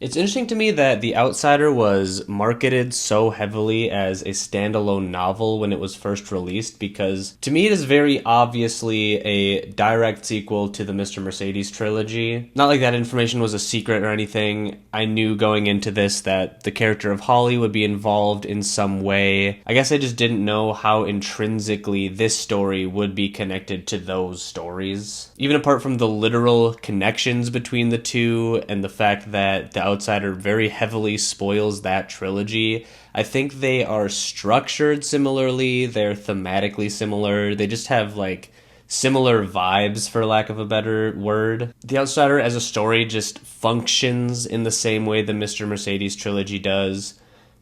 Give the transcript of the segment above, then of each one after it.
It's interesting to me that The Outsider was marketed so heavily as a standalone novel when it was first released, because to me it is very obviously a direct sequel to the Mr. Mercedes trilogy. Not like that information was a secret or anything. I knew going into this that the character of Holly would be involved in some way. I guess I just didn't know how intrinsically this story would be connected to those stories. Even apart from the literal connections between the two and the fact that The Outsider very heavily spoils that trilogy, I think they are structured similarly, they're thematically similar, they just have like similar vibes, for lack of a better word. The Outsider as a story just functions in the same way the Mr. Mercedes trilogy does.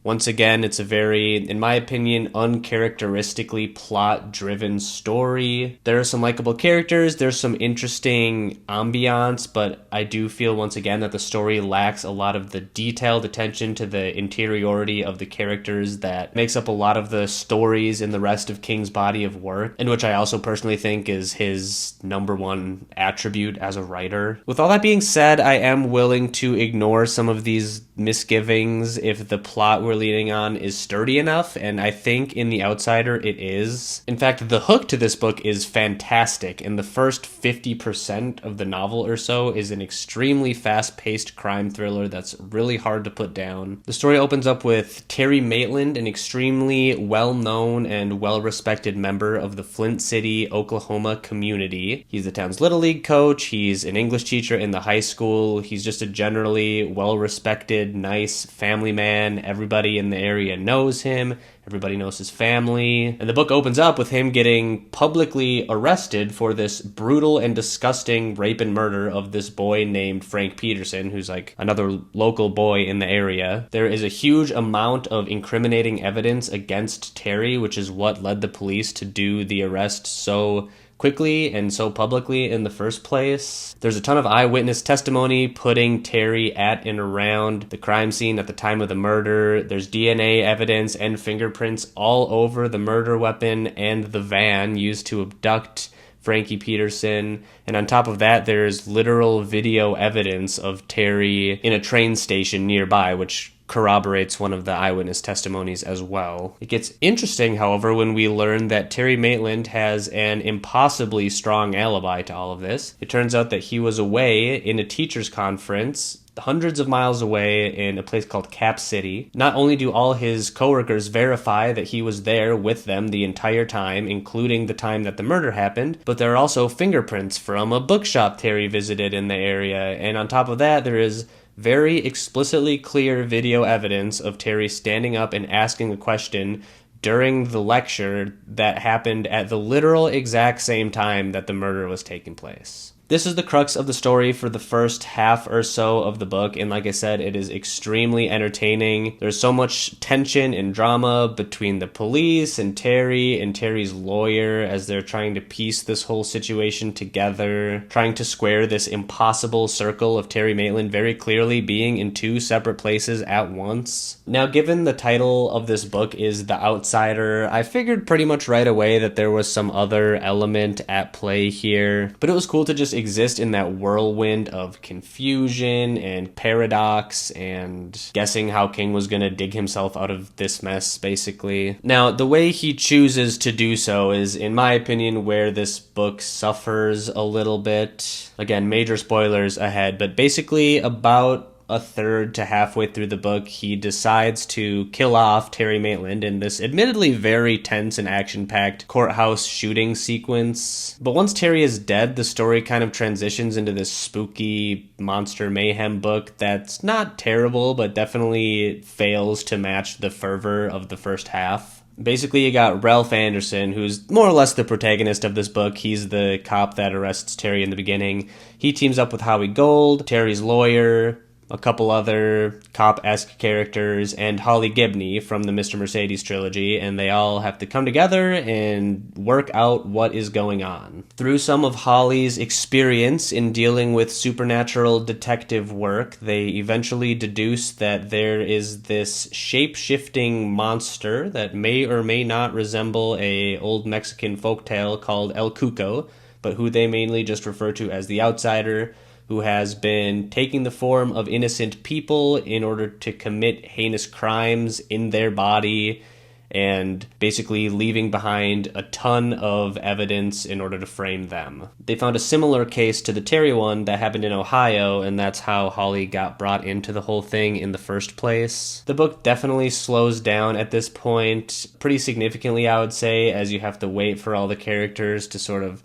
Once again, it's a very, in my opinion, uncharacteristically plot-driven story. There are some likable characters, there's some interesting ambiance, but I do feel once again that the story lacks a lot of the detailed attention to the interiority of the characters that makes up a lot of the stories in the rest of King's body of work, and which I also personally think is his number one attribute as a writer. With all that being said, I am willing to ignore some of these misgivings if the plot we're leading on is sturdy enough, and I think in The Outsider it is. In fact, the hook to this book is fantastic, and the first 50% of the novel or so is an extremely fast-paced crime thriller that's really hard to put down. The story opens up with Terry Maitland, an extremely well-known and well-respected member of the Flint City, Oklahoma community. He's the town's Little League coach, he's an English teacher in the high school, he's just a generally well-respected, nice family man. Everybody in the area knows him. Everybody knows his family. And the book opens up with him getting publicly arrested for this brutal and disgusting rape and murder of this boy named Frank Peterson, who's like another local boy in the area. There is a huge amount of incriminating evidence against Terry, which is what led the police to do the arrest so quickly and so publicly in the first place. There's a ton of eyewitness testimony putting Terry at and around the crime scene at the time of the murder. There's DNA evidence and fingerprints all over the murder weapon and the van used to abduct Frankie Peterson. And on top of that, there's literal video evidence of Terry in a train station nearby, which corroborates one of the eyewitness testimonies as well. It gets interesting, however, when we learn that Terry Maitland has an impossibly strong alibi to all of this. It turns out that he was away in a teacher's conference hundreds of miles away in a place called Cap City. Not only do all his coworkers verify that he was there with them the entire time, including the time that the murder happened, but there are also fingerprints from a bookshop Terry visited in the area. And on top of that, there is very explicitly clear video evidence of Terry standing up and asking a question during the lecture that happened at the literal exact same time that the murder was taking place. This is the crux of the story for the first half or so of the book, and like I said, it is extremely entertaining. There's so much tension and drama between the police and Terry's lawyer as they're trying to piece this whole situation together, trying to square this impossible circle of Terry Maitland very clearly being in two separate places at once. Now, given the title of this book is The Outsider, I figured pretty much right away that there was some other element at play here, but it was cool to just exist in that whirlwind of confusion and paradox and guessing how King was going to dig himself out of this mess, basically. Now, the way he chooses to do so is, in my opinion, where this book suffers a little bit. Again, major spoilers ahead, but basically about a third to halfway through the book, he decides to kill off Terry Maitland in this admittedly very tense and action-packed courthouse shooting sequence. But once Terry is dead, the story kind of transitions into this spooky monster mayhem book that's not terrible, but definitely fails to match the fervor of the first half. Basically, you got Ralph Anderson, who's more or less the protagonist of this book. He's the cop that arrests Terry in the beginning. He teams up with Howie Gold, Terry's lawyer, a couple other cop-esque characters, and Holly Gibney from the Mr. Mercedes trilogy, and they all have to come together and work out what is going on. Through some of Holly's experience in dealing with supernatural detective work, they eventually deduce that there is this shape-shifting monster that may or may not resemble a old Mexican folktale called El Cuco, but who they mainly just refer to as the Outsider, who has been taking the form of innocent people in order to commit heinous crimes in their body and basically leaving behind a ton of evidence in order to frame them. They found a similar case to the Terry one that happened in Ohio, and that's how Holly got brought into the whole thing in the first place. The book definitely slows down at this point, pretty significantly, I would say, as you have to wait for all the characters to sort of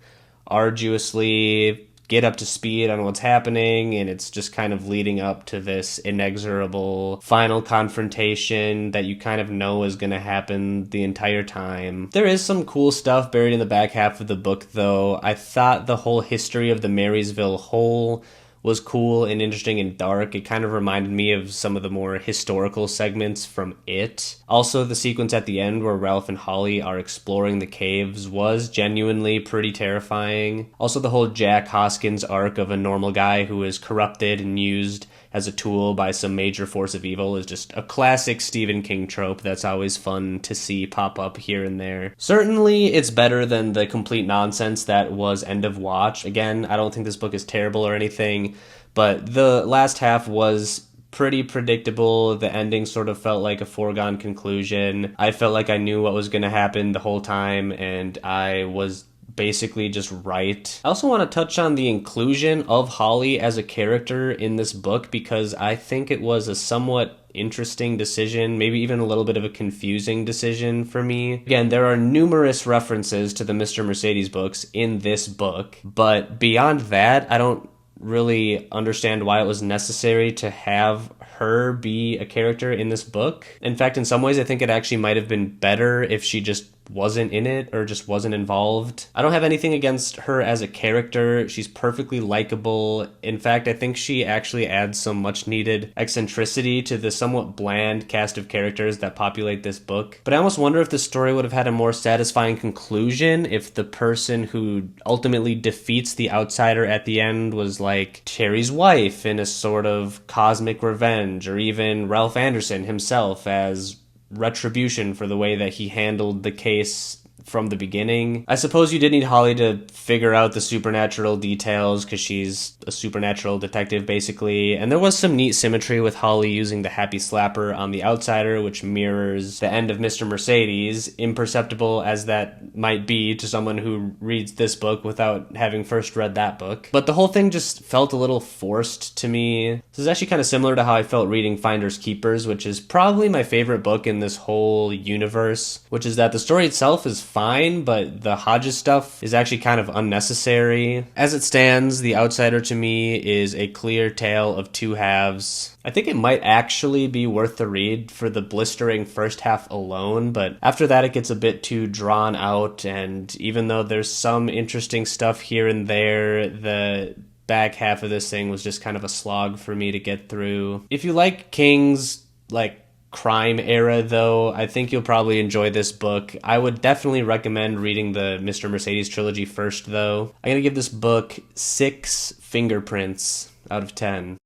arduously get up to speed on what's happening, and it's just kind of leading up to this inexorable final confrontation that you kind of know is going to happen the entire time. There is some cool stuff buried in the back half of the book, though. I thought the whole history of the Marysville Hole was cool and interesting and dark. It kind of reminded me of some of the more historical segments from It. Also, the sequence at the end where Ralph and Holly are exploring the caves was genuinely pretty terrifying. Also, the whole Jack Hoskins arc of a normal guy who is corrupted and used as a tool by some major force of evil is just a classic Stephen King trope that's always fun to see pop up here and there. Certainly, it's better than the complete nonsense that was End of Watch. Again, I don't think this book is terrible or anything, but the last half was pretty predictable. The ending sort of felt like a foregone conclusion. I felt like I knew what was going to happen the whole time, and I was basically just right. I also want to touch on the inclusion of Holly as a character in this book because I think it was a somewhat interesting decision, maybe even a little bit of a confusing decision for me. Again, there are numerous references to the Mr. Mercedes books in this book, but beyond that, I don't really understand why it was necessary to have her be a character in this book. In fact, in some ways, I think it actually might have been better if she just wasn't in it or just wasn't involved. I don't have anything against her as a character. She's perfectly likable. In fact, I think she actually adds some much needed eccentricity to the somewhat bland cast of characters that populate this book. But I almost wonder if the story would have had a more satisfying conclusion if the person who ultimately defeats the outsider at the end was like Terry's wife in a sort of cosmic revenge, or even Ralph Anderson himself as retribution for the way that he handled the case from the beginning. I suppose you did need Holly to figure out the supernatural details because she's a supernatural detective basically, and there was some neat symmetry with Holly using the happy slapper on the outsider, which mirrors the end of Mr. Mercedes, imperceptible as that might be to someone who reads this book without having first read that book. But the whole thing just felt a little forced to me. This is actually kind of similar to how I felt reading Finders Keepers, which is probably my favorite book in this whole universe, which is that the story itself is fine, but the Hodges stuff is actually kind of unnecessary. As it stands, The Outsider to me is a clear tale of two halves. I think it might actually be worth the read for the blistering first half alone, but after that it gets a bit too drawn out, and even though there's some interesting stuff here and there, the back half of this thing was just kind of a slog for me to get through. If you like King's, crime era, though, I think you'll probably enjoy this book. I would definitely recommend reading the Mr. Mercedes trilogy first, though. I'm going to give this book 6 fingerprints out of 10.